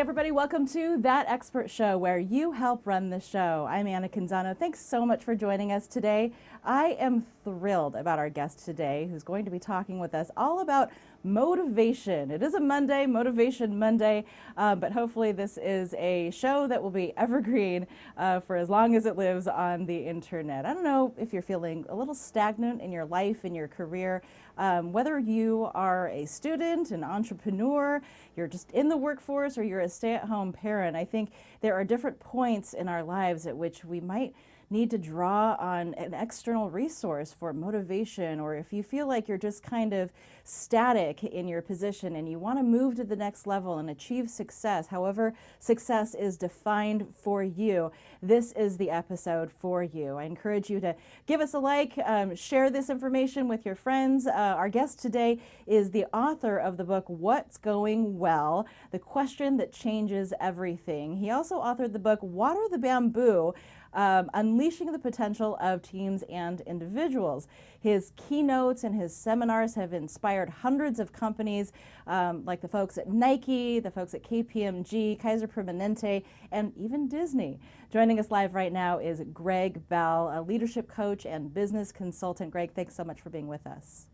everybody. Welcome to That Expert Show, where you help run the show. I'm Anna Canzano. Thanks so much for joining us today. I am thrilled about our guest today, who's going to be talking with us all about motivation. It is a Monday, Motivation Monday, but hopefully this is a show that will be evergreen for as long as it lives on the internet. I don't know if you're feeling a little stagnant in your life, in your career, whether you are a student, an entrepreneur, you're just in the workforce, or you're a stay-at-home parent. I think there are different points in our lives at which we might need to draw on an external resource for motivation, or if you feel like you're just kind of static in your position and you want to move to the next level and achieve success, however success is defined for you, this is the episode for you. I encourage you to give us a like, share this information with your friends. Our guest today is the author of the book, What's Going Well? The Question That Changes Everything. He also authored the book, Water the Bamboo, Unleashing the Potential of Teams and Individuals. His keynotes and his seminars have inspired hundreds of companies, like the folks at Nike, the folks at KPMG, Kaiser, Permanente, and even Disney. Joining us live right now is Greg Bell, a leadership coach and business consultant. Greg, thanks so much for being with us.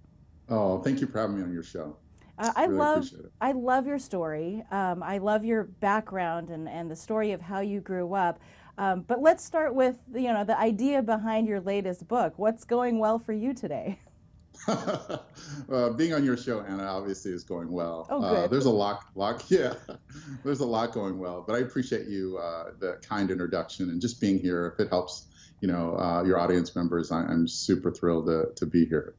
Oh, thank you for having me on your show. I love your story. I love your background and the story of how you grew up. But let's start with the idea behind your latest book. What's going well for you today? Being on your show, Anna, obviously is going well. Oh, good. There's a lot, yeah. There's a lot going well. But I appreciate you, the kind introduction, and just being here. If it helps, your audience members, I'm super thrilled to be here.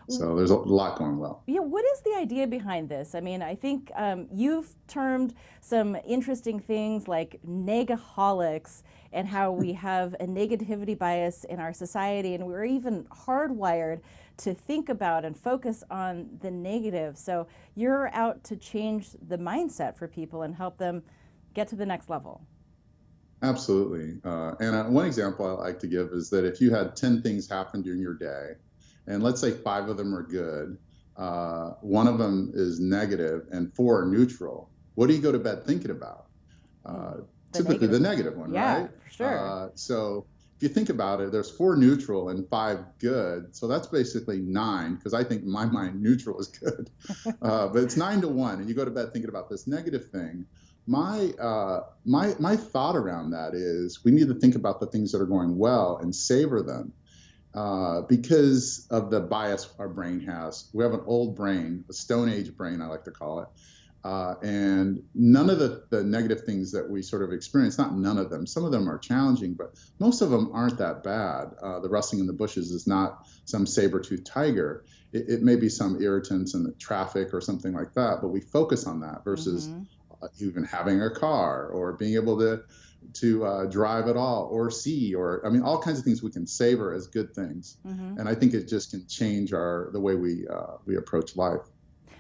So there's a lot going well. Yeah, what is the idea behind this? I mean, I think you've termed some interesting things like negaholics, and how we have a negativity bias in our society, and we're even hardwired to think about and focus on the negative. So you're out to change the mindset for people and help them get to the next level. Absolutely. And one example I like to give is that if you had 10 things happen during your day, and let's say 5 of them are good, 1 of them is negative, and 4 are neutral, what do you go to bed thinking about? Typically the negative one, yeah, right? For sure. So if you think about it, there's 4 neutral and 5 good. So that's basically 9, because I think in my mind neutral is good. But it's 9 to 1, and you go to bed thinking about this negative thing. My thought around that is we need to think about the things that are going well and savor them. Because of the bias our brain has. We have an old brain, a Stone Age brain, I like to call it. And none of the negative things that we sort of experience, not none of them, some of them are challenging, but most of them aren't that bad. The rustling in the bushes is not some saber-toothed tiger. It may be some irritants in the traffic or something like that, but we focus on that versus even having a car or being able to drive at all, or see, or all kinds of things we can savor as good things. And I think it just can change the way we approach life.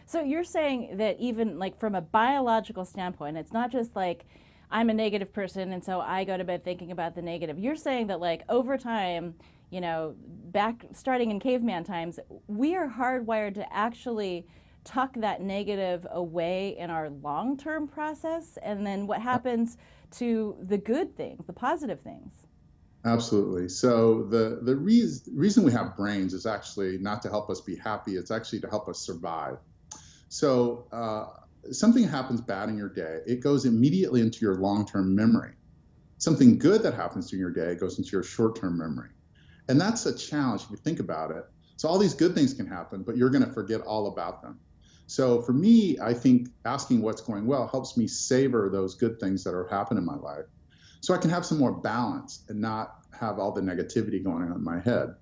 So you're saying that even like from a biological standpoint, it's not just like I'm a negative person and so I go to bed thinking about the negative. You're saying that like over time, back starting in caveman times, we are hardwired to actually tuck that negative away in our long-term process, and then what happens to the good things, the positive things? Absolutely. So the reason we have brains is actually not to help us be happy, it's actually to help us survive. So something happens bad in your day, it goes immediately into your long-term memory. Something good that happens during your day goes into your short-term memory. And that's a challenge if you think about it. So all these good things can happen, but you're going to forget all about them. So for me, I think asking what's going well helps me savor those good things that are happening in my life, so I can have some more balance and not have all the negativity going on in my head.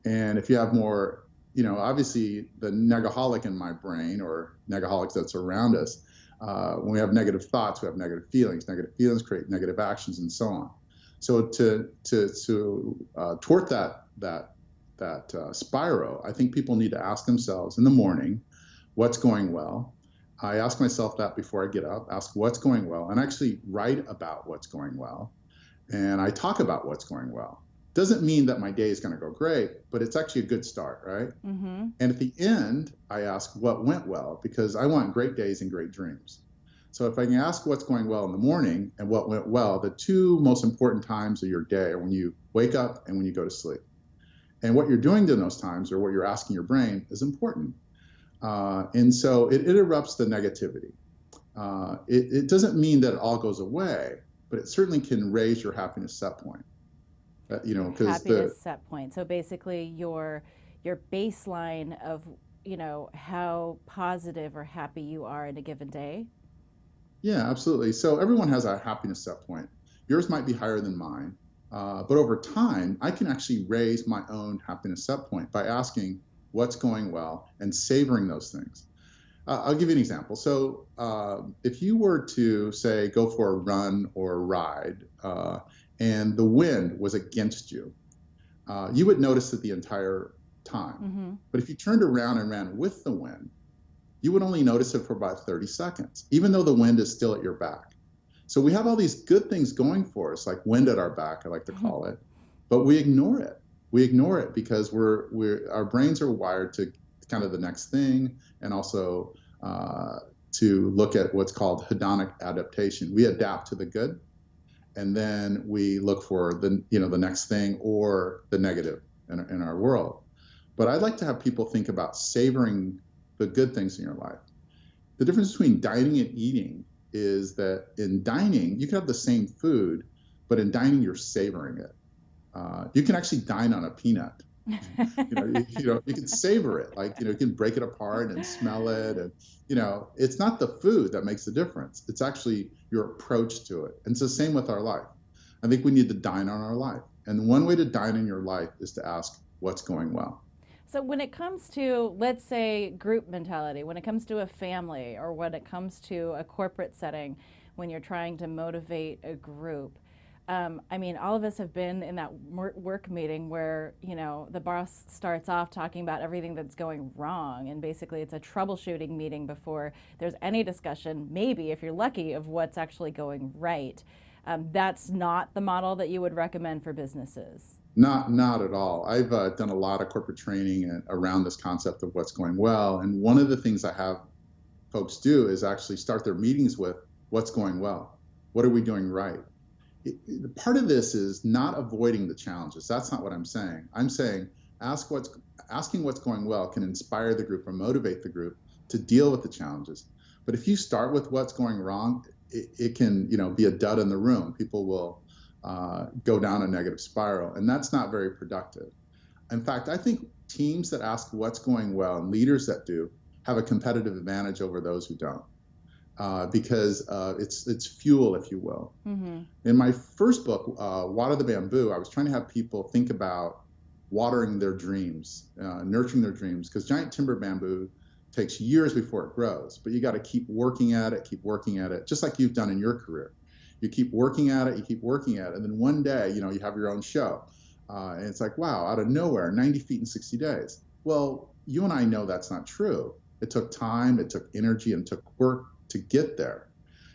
And if you have more, obviously the negaholic in my brain, or negaholics that's around us, when we have negative thoughts, we have negative feelings. Negative feelings create negative actions, and so on. So to thwart that spiral, I think people need to ask themselves in the morning, what's going well? I ask myself that before I get up, ask what's going well, and actually write about what's going well. And I talk about what's going well. Doesn't mean that my day is going to go great, but it's actually a good start, right? And at the end, I ask what went well, because I want great days and great dreams. So if I can ask what's going well in the morning and what went well, the two most important times of your day are when you wake up and when you go to sleep. And what you're doing during those times, or what you're asking your brain, is important. And so it interrupts the negativity. It doesn't mean that it all goes away, but it certainly can raise your happiness set point. Because happiness set point. So basically, your baseline of how positive or happy you are in a given day. Yeah, absolutely. So everyone has a happiness set point. Yours might be higher than mine, but over time, I can actually raise my own happiness set point by asking what's going well and savoring those things. I'll give you an example. So if you were to, say, go for a run or a ride, and the wind was against you, you would notice it the entire time. Mm-hmm. But if you turned around and ran with the wind, you would only notice it for about 30 seconds, even though the wind is still at your back. So we have all these good things going for us, like wind at our back, I like to call it, but we ignore it. We ignore it because our brains are wired to kind of the next thing, and also to look at what's called hedonic adaptation. We adapt to the good, and then we look for the next thing or the negative in our world. But I'd like to have people think about savoring the good things in your life. The difference between dining and eating is that in dining, you can have the same food, but in dining, you're savoring it. You can actually dine on a peanut. You can savor it. You can break it apart and smell it. And, it's not the food that makes the difference. It's actually your approach to it. And it's the same with our life. I think we need to dine on our life. And one way to dine in your life is to ask what's going well. So when it comes to, let's say, group mentality, when it comes to a family, or when it comes to a corporate setting, when you're trying to motivate a group, all of us have been in that work meeting where, the boss starts off talking about everything that's going wrong. And basically it's a troubleshooting meeting before there's any discussion, maybe if you're lucky, of what's actually going right. That's not the model that you would recommend for businesses. Not at all. I've done a lot of corporate training around this concept of what's going well. And one of the things I have folks do is actually start their meetings with what's going well. What are we doing right? Part of this is not avoiding the challenges. That's not what I'm saying. I'm saying asking what's going well can inspire the group or motivate the group to deal with the challenges. But if you start with what's going wrong, it can be a dud in the room. People will go down a negative spiral, and that's not very productive. In fact, I think teams that ask what's going well and leaders that do have a competitive advantage over those who don't, because it's fuel, if you will. Mm-hmm. In my first book, Water the Bamboo, I was trying to have people think about watering their dreams, nurturing their dreams, because giant timber bamboo takes years before it grows, but you got to keep working at it, just like you've done in your career. You keep working at it, and then one day, you have your own show. And it's like, wow, out of nowhere, 90 feet in 60 days. Well, you and I know that's not true. It took time, it took energy, and it took work to get there.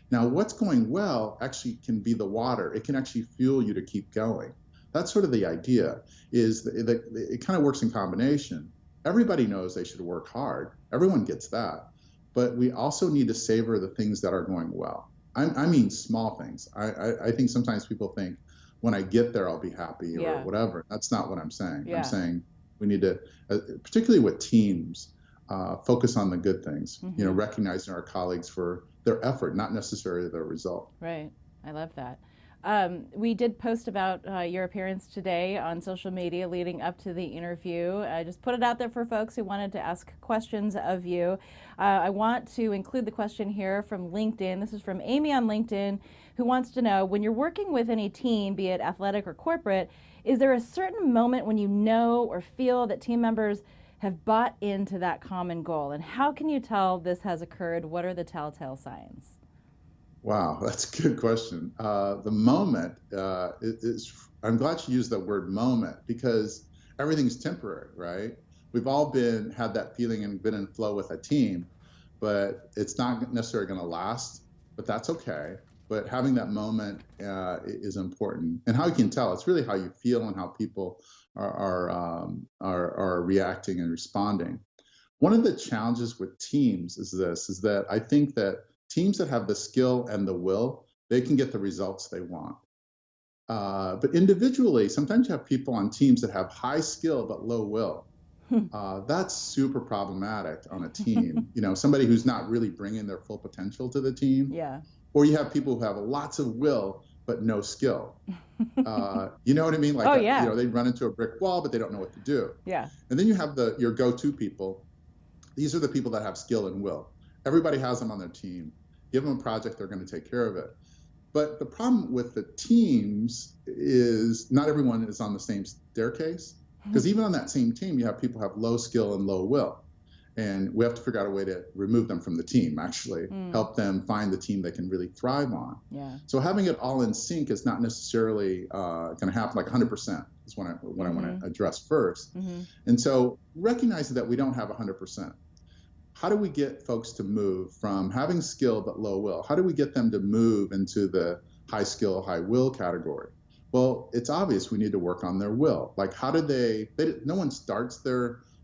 Now, what's going well actually can be the water. It can actually fuel you to keep going. That's sort of the idea, is that it kind of works in combination. Everybody knows they should work hard. Everyone gets that. But we also need to savor the things that are going well. I mean small things. I think sometimes people think, when I get there, I'll be happy or whatever. That's not what I'm saying. Yeah. I'm saying we need to, particularly with teams, focus on the good things, recognizing our colleagues for their effort, not necessarily their result. Right. I love that. We did post about your appearance today on social media leading up to the interview. I just put it out there for folks who wanted to ask questions of you. I want to include the question here from LinkedIn. This is from Amy on LinkedIn, who wants to know, when you're working with any team, be it athletic or corporate, is there a certain moment when you know or feel that team members have bought into that common goal? And how can you tell this has occurred? What are the telltale signs? Wow, that's a good question. The moment I'm glad you used that word moment, because everything's temporary, right? We've all had that feeling and been in flow with a team, but it's not necessarily going to last, but that's okay. But having that moment is important. And how you can tell, it's really how you feel and how people are reacting and responding. One of the challenges with teams is that I think that teams that have the skill and the will, they can get the results they want. But individually, sometimes you have people on teams that have high skill but low will. That's super problematic on a team. Somebody who's not really bringing their full potential to the team. Yeah. Or you have people who have lots of will but no skill. You know what I mean? Like, oh, yeah. They run into a brick wall, but they don't know what to do. Yeah. And then you have your go-to people. These are the people that have skill and will. Everybody has them on their team. Give them a project, they're going to take care of it. But the problem with the teams is not everyone is on the same staircase, because even on that same team, you have people who have low skill and low will. And we have to figure out a way to remove them from the team, actually, help them find the team they can really thrive on. Yeah. So having it all in sync is not necessarily going to happen like 100%, is what I want to address first. And so recognizing that we don't have 100%. How do we get folks to move from having skill but low will? How do we get them to move into the high skill, high will category? Well, it's obvious we need to work on their will. Like, how do they no one starts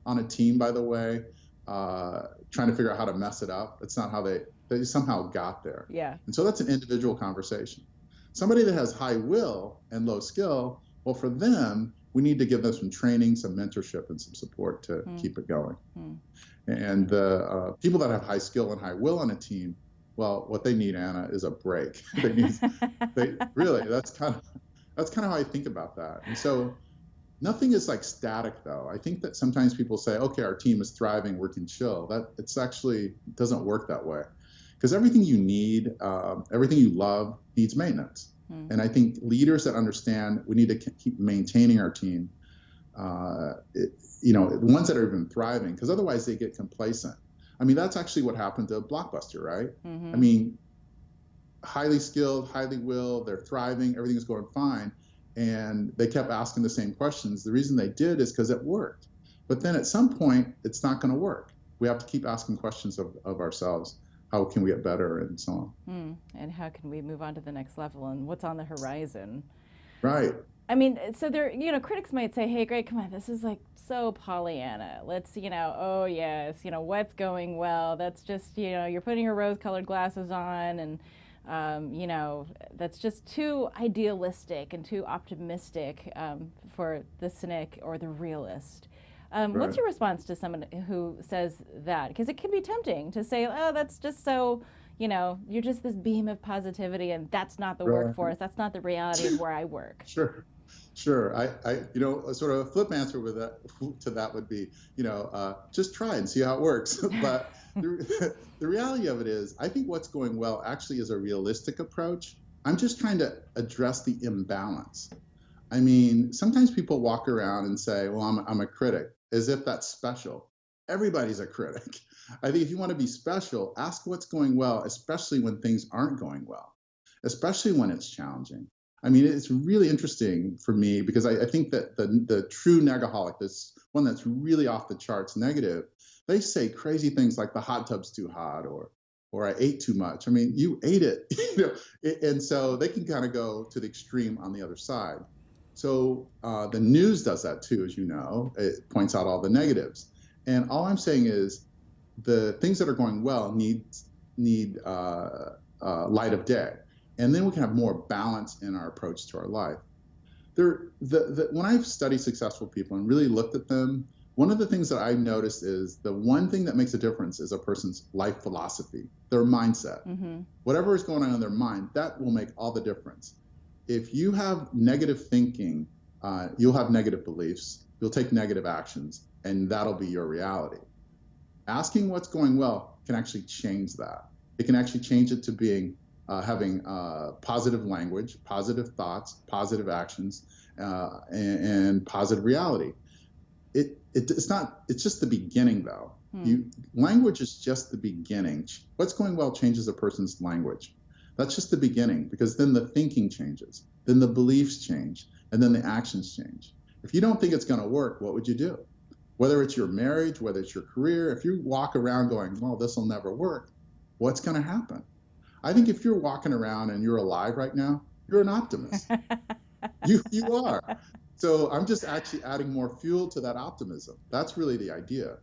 on a team, by the way, trying to figure out how to mess it up. It's not how they somehow got there. Yeah. And so that's an individual conversation. Somebody that has high will and low skill, well, for them, we need to give them some training, some mentorship, and some support to keep it going. And the people that have high skill and high will on a team, well, what they need, Anna, is a break. Really, that's kind of how I think about that. And so nothing is like static, though. I think that sometimes people say, okay, our team is thriving, we can chill. It doesn't work that way. Because everything you need, everything you love needs maintenance. And I think leaders that understand we need to keep maintaining our team, the ones that are even thriving, because otherwise they get complacent. I mean, that's actually what happened to Blockbuster, right? I mean, highly skilled, highly willed, they're thriving, everything's going fine. And they kept asking the same questions. The reason they did is because it worked. But then at some point, it's not going to work. We have to keep asking questions of ourselves. How can we get better, and so on. And how can we move on to the next level, and what's on the horizon? Right. I mean, so there, critics might say, hey, great, come on, this is like so Pollyanna. Let's, oh yes, what's going well. That's just, you're putting your rose-colored glasses on, and that's just too idealistic and too optimistic for the cynic or the realist. Right. What's your response to someone who says that? Because it can be tempting to say, oh, that's just so, you're just this beam of positivity, and that's not the workforce. That's not the reality of where I work. Sure. I a sort of a flip answer to that would be, just try and see how it works. But the reality of it is, I think what's going well actually is a realistic approach. I'm just trying to address the imbalance. I mean, sometimes people walk around and say, well, I'm a critic, as if that's special. Everybody's a critic. I think if you want to be special, ask what's going well, especially when things aren't going well, especially when it's challenging. I mean, it's really interesting for me because I think that the true negaholic, this one that's really off the charts negative, they say crazy things like the hot tub's too hot or I ate too much. I mean, you ate it, and so they can kind of go to the extreme on the other side. So the news does that too, as you know. It points out all the negatives. And all I'm saying is the things that are going well need light of day. And then we can have more balance in our approach to our life. When I've studied successful people and really looked at them, one of the things that I've noticed is the one thing that makes a difference is a person's life philosophy, their mindset. Whatever is going on in their mind, that will make all the difference. If you have negative thinking, you'll have negative beliefs, you'll take negative actions, and that'll be your reality. Asking what's going well can actually change that. It can actually change it to being having positive language, positive thoughts, positive actions, and positive reality. It's just the beginning, though. Language is just the beginning. What's going well changes a person's language. That's just the beginning, because then the thinking changes, then the beliefs change, and then the actions change. If you don't think it's going to work, what would you do? Whether it's your marriage, whether it's your career, if you walk around going, well, this will never work, what's going to happen? I think if you're walking around and you're alive right now, you're an optimist. You are. So I'm just actually adding more fuel to that optimism. That's really the idea.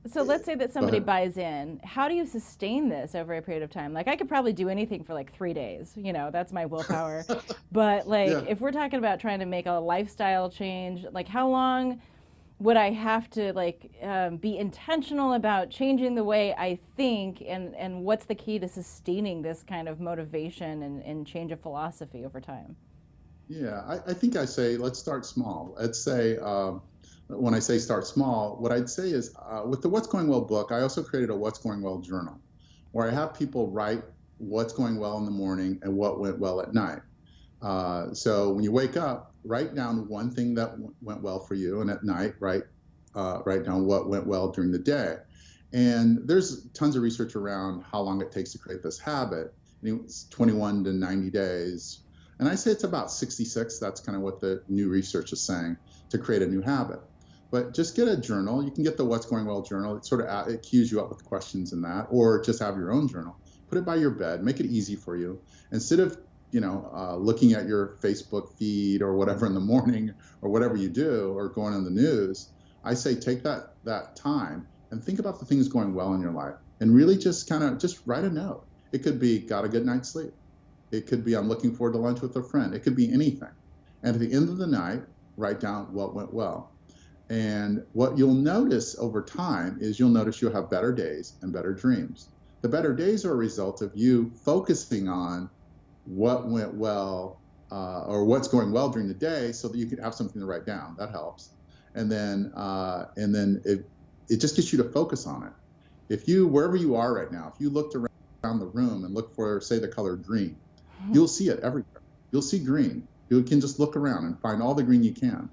So let's say that Go somebody ahead. buys in. How do you sustain this over a period of time? Like I could probably do anything for like 3 days. That's my willpower. But like Yeah. if we're talking about trying to make a lifestyle change, like how long would I have to like be intentional about changing the way I think, and what's the key to sustaining this kind of motivation and change of philosophy over time? Yeah, I think I say let's start small. Let's say when I say start small, what I'd say is with the What's Going Well book, I also created a What's Going Well journal where I have people write what's going well in the morning and what went well at night. So when you wake up, write down one thing that went well for you, and at night, write down what went well during the day. And there's tons of research around how long it takes to create this habit. It's 21 to 90 days. And I say it's about 66. That's kind of what the new research is saying to create a new habit. But just get a journal. You can get the What's Going Well journal. It cues you up with questions in that, or just have your own journal. Put it by your bed. Make it easy for you. Instead of looking at your Facebook feed or whatever in the morning or whatever you do, or going on the news, I say take that time and think about the things going well in your life, and really just write a note. It could be got a good night's sleep. It could be I'm looking forward to lunch with a friend. It could be anything. And at the end of the night, write down what went well. And what you'll notice over time is you'll have better days and better dreams. The better days are a result of you focusing on what went well or what's going well during the day, so that you can have something to write down. That helps. And then it just gets you to focus on it. If you, wherever you are right now, if you looked around the room and look for, say, the color green, you'll see it everywhere. You'll see green. You can just look around and find all the green you can.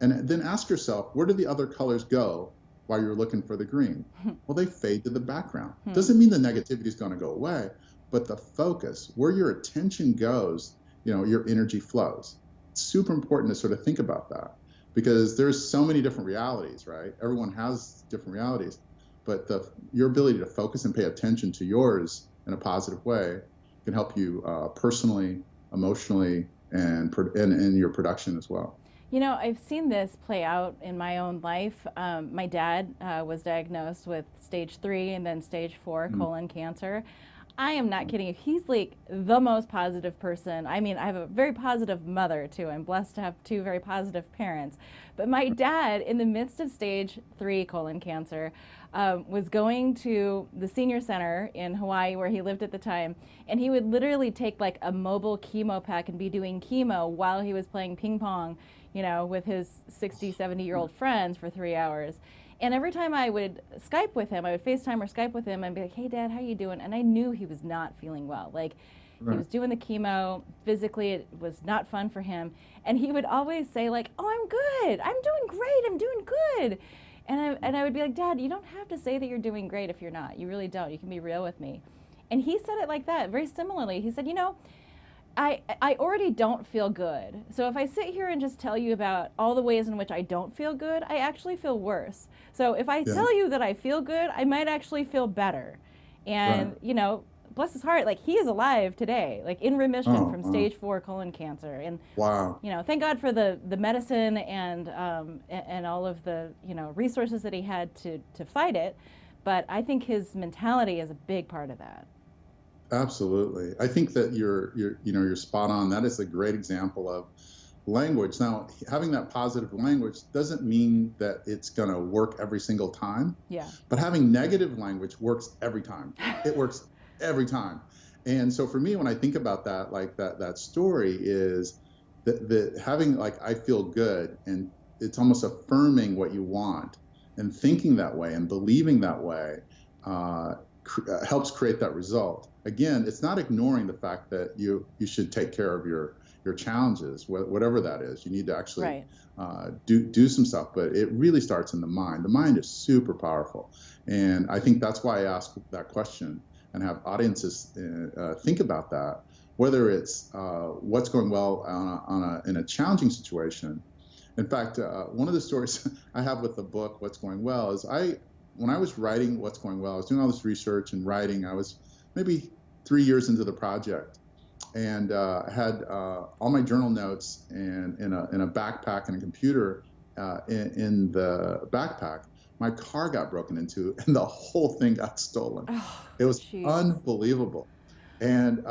And then ask yourself, where do the other colors go while you're looking for the green? Well, they fade to the background. Doesn't mean the negativity is going to go away, but the focus, where your attention goes, your energy flows. It's super important to sort of think about that, because there's so many different realities, right? Everyone has different realities, but your ability to focus and pay attention to yours in a positive way can help you personally, emotionally, and in your production as well. I've seen this play out in my own life. My dad was diagnosed with stage 3 and then stage 4 colon cancer. I am not kidding you. He's like the most positive person. I mean, I have a very positive mother too. I'm blessed to have 2 very positive parents. But my dad, in the midst of stage 3 colon cancer, was going to the senior center in Hawaii where he lived at the time, and he would literally take like a mobile chemo pack and be doing chemo while he was playing ping pong, with his 60, 70-year-old friends for 3 hours. And every time I would Skype with him, I would FaceTime or Skype with him and be like, hey, Dad, how you doing? And I knew he was not feeling well. Like, he was doing the chemo. Physically, it was not fun for him. And he would always say, like, oh, I'm good. I'm doing great. I'm doing good. And I would be like, Dad, you don't have to say that you're doing great if you're not. You really don't. You can be real with me. And he said it like that, very similarly. He said, I already don't feel good. So if I sit here and just tell you about all the ways in which I don't feel good, I actually feel worse. So if I tell you that I feel good, I might actually feel better. And, bless his heart, like he is alive today, like in remission from stage 4 colon cancer. And, thank God for the medicine and all of the, resources that he had to fight it. But I think his mentality is a big part of that. Absolutely. I think that you're spot on. That is a great example of language. Now, having that positive language doesn't mean that it's going to work every single time. Yeah. But having negative language works every time. It works every time. And so for me, when I think about that, like that story is that having like, I feel good, and it's almost affirming what you want and thinking that way and believing that way helps create that result. Again, it's not ignoring the fact that you should take care of your challenges, whatever that is. You need to actually do some stuff, but it really starts in the mind. The mind is super powerful, and I think that's why I ask that question and have audiences think about that. Whether it's what's going well in a challenging situation. In fact, one of the stories I have with the book What's Going Well is when I was writing What's Going Well, I was doing all this research and writing. I was maybe 3 years into the project, and I had all my journal notes in a backpack and a computer in the backpack. my car got broken into and the whole thing got stolen. Oh, It was jeez. unbelievable. And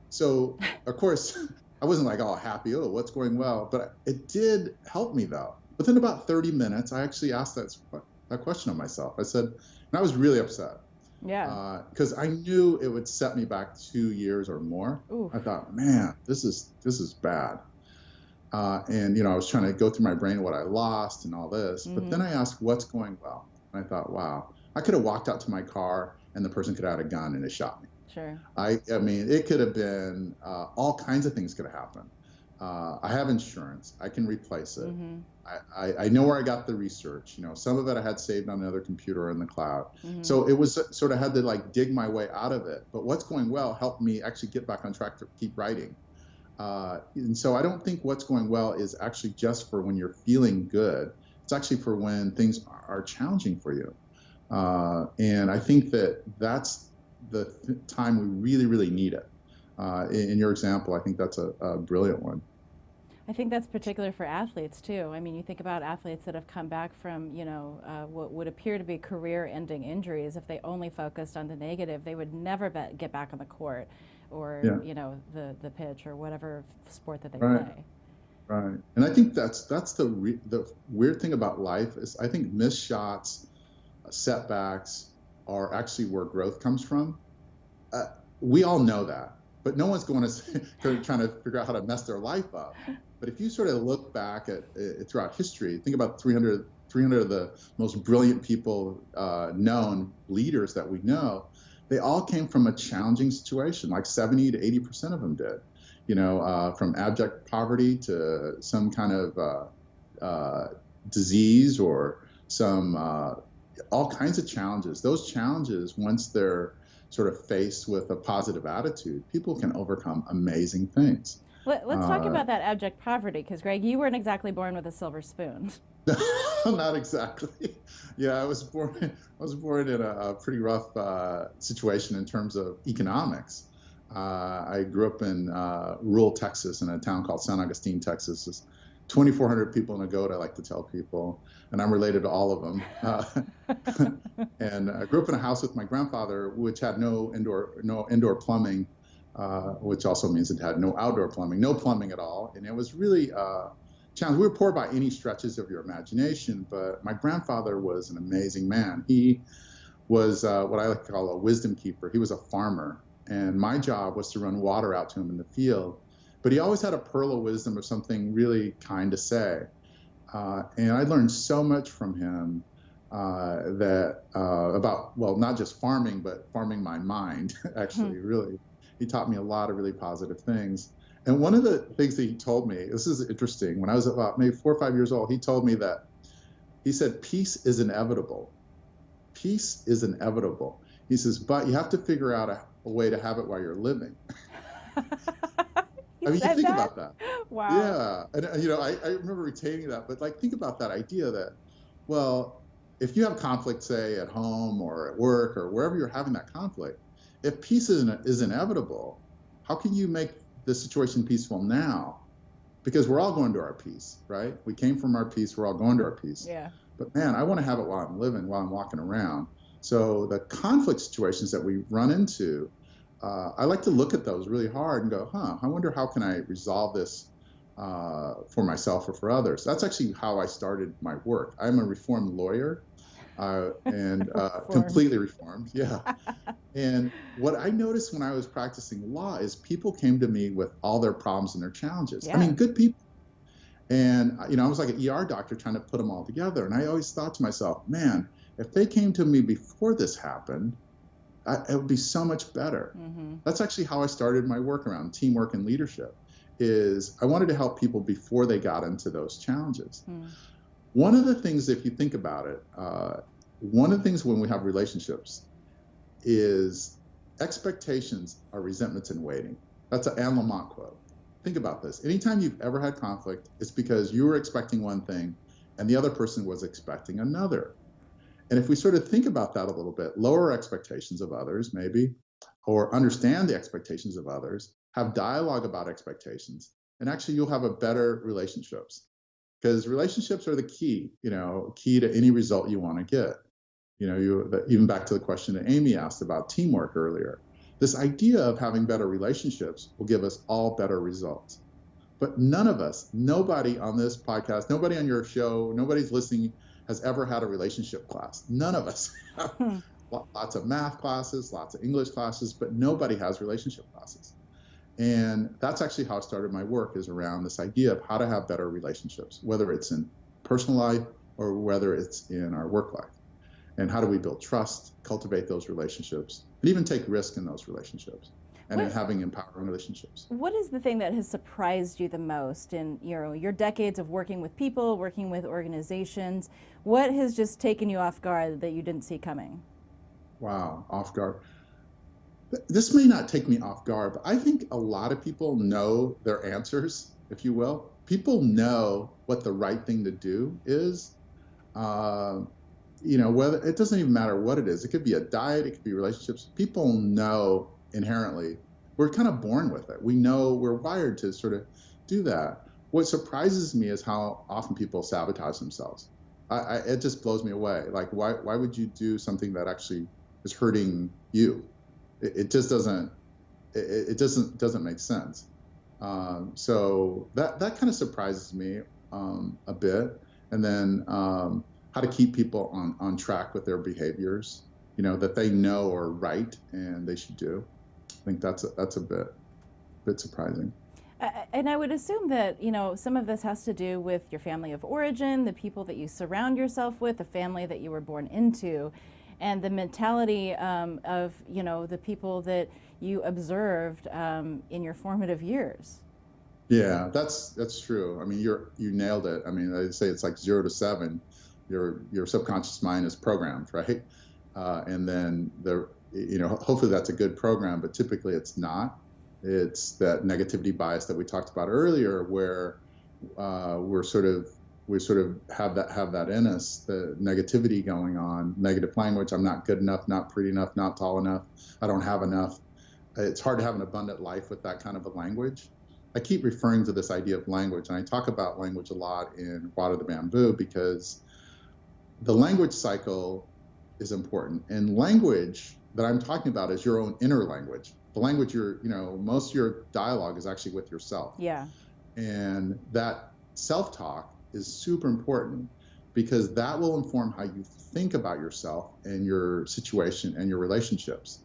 so, of course, I wasn't like all happy, oh, what's going well? But it did help me, though. Within about 30 minutes, I actually asked that question of myself. I said, and I was really upset. Yeah. Because I knew it would set me back 2 years or more. Ooh. I thought, man, this is bad. And I was trying to go through my brain what I lost and all this. But then I asked, what's going well? And I thought, wow, I could have walked out to my car and the person could have had a gun and it shot me. Sure. I mean, it could have been all kinds of things could have happened. I have insurance. I can replace it. I know where I got the research. Some of it I had saved on another computer or in the cloud. So it was sort of had to like dig my way out of it. But what's going well helped me actually get back on track to keep writing. And so I don't think what's going well is actually just for when you're feeling good. It's actually for when things are challenging for you. And I think that's the time we really, really need it. In your example, I think that's a brilliant one. I think that's particular for athletes too. I mean, you think about athletes that have come back from, what would appear to be career-ending injuries. If they only focused on the negative, they would never get back on the court or, the pitch or whatever sport that they play. Right. And I think that's the weird thing about life is I think missed shots, setbacks are actually where growth comes from. We all know that, but no one's going to trying to figure out how to mess their life up. But if you sort of look back at throughout history, think about 300 of the most brilliant people, known leaders that we know, they all came from a challenging situation, like 70 to 80% of them did, from abject poverty to some kind of disease or some all kinds of challenges. Those challenges, once they're sort of faced with a positive attitude, people can overcome amazing things. Let's talk about that abject poverty, because Greg, you weren't exactly born with a silver spoon. Not exactly. Yeah, I was born in a pretty rough situation in terms of economics. I grew up in rural Texas in a town called San Agustin, Texas. It's 2,400 people in Agoda, I like to tell people, and I'm related to all of them. And I grew up in a house with my grandfather, which had no indoor plumbing, which also means it had no outdoor plumbing, no plumbing at all. And it was really challenging. We were poor by any stretches of your imagination, but my grandfather was an amazing man. He was what I like to call a wisdom keeper. He was a farmer, and my job was to run water out to him in the field. But he always had a pearl of wisdom or something really kind to say. And I learned so much from him about, well, not just farming, but farming my mind, actually, really. He taught me a lot of really positive things. And one of the things that he told me, this is interesting, when I was about maybe 4 or 5 years old, he said, peace is inevitable. Peace is inevitable. He says, but you have to figure out a way to have it while you're living. I mean, you think about that. Wow. Yeah. And, I remember retaining that, but think about that idea that, well, if you have conflict, say at home or at work or wherever you're having that conflict, if peace is inevitable, how can you make the situation peaceful now? Because we're all going to our peace, right? We came from our peace. We're all going to our peace. Yeah. But man, I want to have it while I'm living, while I'm walking around. So the conflict situations that we run into, I like to look at those really hard and go, I wonder how can I resolve this for myself or for others. That's actually how I started my work. I'm a reformed lawyer and completely reformed. Yeah. And what I noticed when I was practicing law is people came to me with all their problems and their challenges. Yeah. I mean, good people. And, I was like an ER doctor trying to put them all together. And I always thought to myself, man, if they came to me before this happened, it would be so much better. Mm-hmm. That's actually how I started my work around teamwork and leadership, is I wanted to help people before they got into those challenges. Mm. One of the things, if you think about it, one of the things when we have relationships is expectations are resentments in waiting. That's an Anne Lamott quote. Think about this. Anytime you've ever had conflict, it's because you were expecting one thing and the other person was expecting another. And if we sort of think about that a little bit, lower expectations of others, maybe, or understand the expectations of others, have dialogue about expectations, and actually you'll have a better relationships. because relationships are the key to any result you want to get. Even back to the question that Amy asked about teamwork earlier, this idea of having better relationships will give us all better results. But none of us, nobody on this podcast, nobody on your show, nobody's listening has ever had a relationship class. None of us have lots of math classes, lots of English classes, but nobody has relationship classes. And that's actually how I started my work, is around this idea of how to have better relationships, whether it's in personal life or whether it's in our work life. And how do we build trust, cultivate those relationships, and even take risk in those relationships, and in having empowering relationships. What is the thing that has surprised you the most in your decades of working with people, working with organizations? What has just taken you off guard that you didn't see coming? Wow, off guard. This may not take me off guard, but I think a lot of people know their answers, if you will. People know what the right thing to do is. Whether it doesn't even matter what it is. It could be a diet, it could be relationships. People know inherently. We're kind of born with it. We know, we're wired to sort of do that. What surprises me is how often people sabotage themselves. It just blows me away. Like, why would you do something that actually is hurting you? It just doesn't. It doesn't make sense. So that kind of surprises me a bit. And then how to keep people on track with their behaviors, that they know are right and they should do. I think that's a bit surprising. And I would assume that, some of this has to do with your family of origin, the people that you surround yourself with, the family that you were born into, and the mentality of, the people that you observed in your formative years. Yeah, that's true. I mean, you nailed it. I mean, I say it's like 0 to 7. Your subconscious mind is programmed, right? And then hopefully that's a good program, but typically it's not. It's that negativity bias that we talked about earlier, where we sort of have that in us, the negativity going on, negative language. I'm not good enough, not pretty enough, not tall enough. I don't have enough. It's hard to have an abundant life with that kind of a language. I keep referring to this idea of language, and I talk about language a lot in Water the Bamboo, because the language cycle is important. And language that I'm talking about is your own inner language. The language most of your dialogue is actually with yourself. Yeah. And that self-talk is super important, because that will inform how you think about yourself and your situation and your relationships.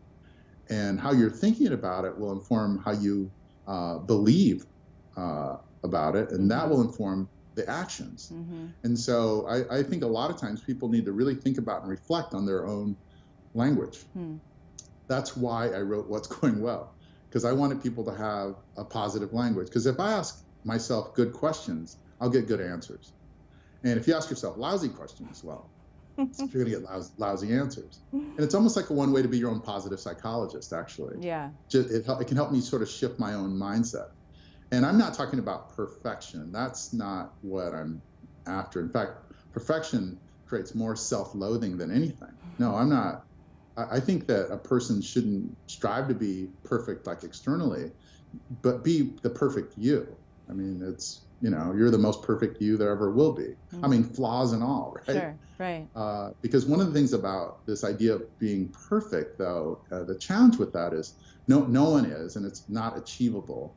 And how you're thinking about it will inform how you believe about it, and that will inform the actions. Mm-hmm. And so I think a lot of times people need to really think about and reflect on their own language. That's why I wrote What's Going Well, because I wanted people to have a positive language. Because if I ask myself good questions, I'll get good answers. And if you ask yourself lousy questions, well, you're going to get lousy answers. And it's almost like a one way to be your own positive psychologist, actually. Yeah. It can help me sort of shift my own mindset. And I'm not talking about perfection. That's not what I'm after. In fact, perfection creates more self-loathing than anything. No, I'm not. I think that a person shouldn't strive to be perfect, like externally, but be the perfect you. I mean, it's, you're the most perfect you there ever will be. Mm-hmm. I mean, flaws and all, right? Sure, right. Because one of the things about this idea of being perfect, though, the challenge with that is no one is, and it's not achievable.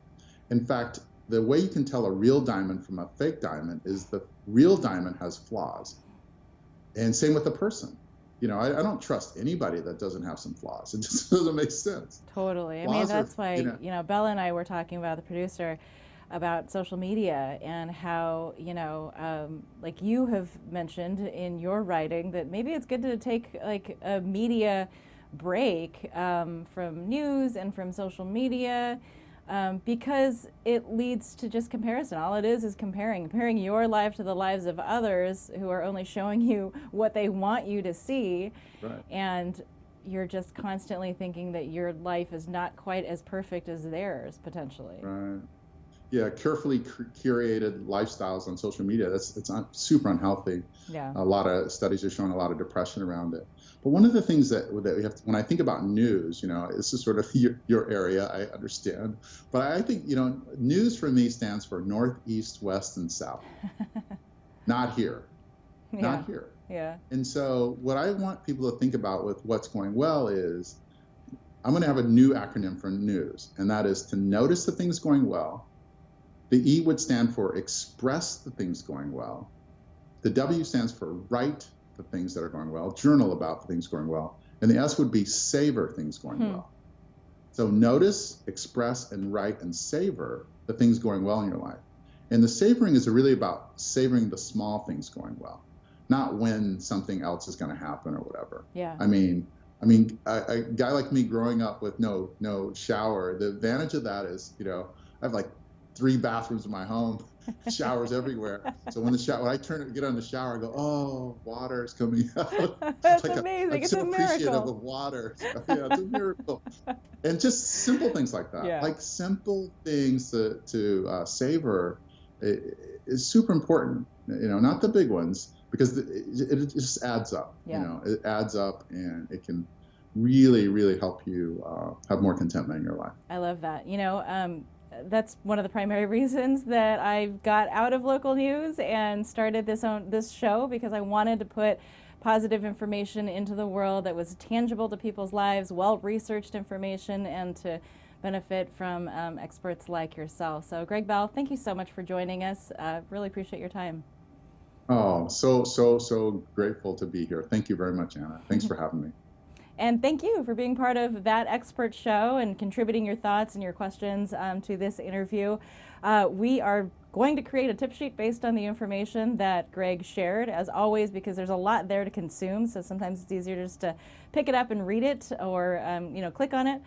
In fact, the way you can tell a real diamond from a fake diamond is the real diamond has flaws. And same with a person. I don't trust anybody that doesn't have some flaws. It just doesn't make sense. Totally. Flaws that's why, Bella and I were talking about, the producer, about social media and how, like you have mentioned in your writing, that maybe it's good to take like a media break from news and from social media, because it leads to just comparison. All it is comparing your life to the lives of others who are only showing you what they want you to see. Right. And you're just constantly thinking that your life is not quite as perfect as theirs, potentially. Right. Yeah, carefully curated lifestyles on social media, it's super unhealthy. Yeah. A lot of studies are showing a lot of depression around it. But one of the things that we have to, when I think about news, this is sort of your area, I understand. But I think, news for me stands for North, East, West, and South. not here, not here. Yeah. And so what I want people to think about with what's going well is, I'm going to have a new acronym for news, and that is to notice the things going well. The E would stand for express the things going well. The W stands for write the things that are going well, journal about the things going well. And the S would be savor things going well. So notice, express, and write and savor the things going well in your life. And the savoring is really about savoring the small things going well, not when something else is going to happen or whatever. Yeah. I mean, a guy like me growing up with no shower, the advantage of that is, I have like 3 bathrooms in my home, showers everywhere. So when I get on the shower, I go, oh, water is coming out. That's like amazing. It's so a miracle. Appreciative of water. So, yeah, it's a miracle. And just simple things like that, like simple things to savor is super important. Not the big ones, because it just adds up. It adds up, and it can really, really help you have more contentment in your life. I love that. That's one of the primary reasons that I got out of local news and started this show, because I wanted to put positive information into the world that was tangible to people's lives, well-researched information, and to benefit from experts like yourself. So Greg Bell, thank you so much for joining us. Really appreciate your time. Oh, so grateful to be here. Thank you very much, Anna. Thanks for having me. And thank you for being part of That Expert Show and contributing your thoughts and your questions to this interview. We are going to create a tip sheet based on the information that Greg shared, as always, because there's a lot there to consume. So sometimes it's easier just to pick it up and read it, or click on it.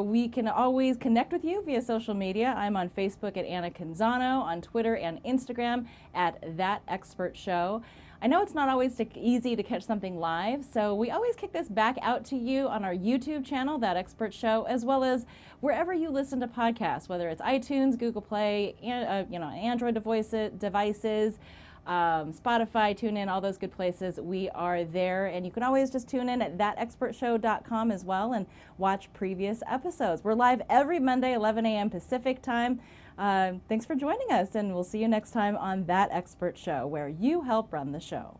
We can always connect with you via social media. I'm on Facebook at Anna Canzano, on Twitter and Instagram at That Expert Show. I know it's not always easy to catch something live, so we always kick this back out to you on our YouTube channel, That Expert Show, as well as wherever you listen to podcasts, whether it's iTunes, Google Play, Android devices, Spotify, TuneIn, all those good places. We are there, and you can always just tune in at thatexpertshow.com as well and watch previous episodes. We're live every Monday, 11 a.m. Pacific time. Thanks for joining us, and we'll see you next time on That Expert Show, where you help run the show.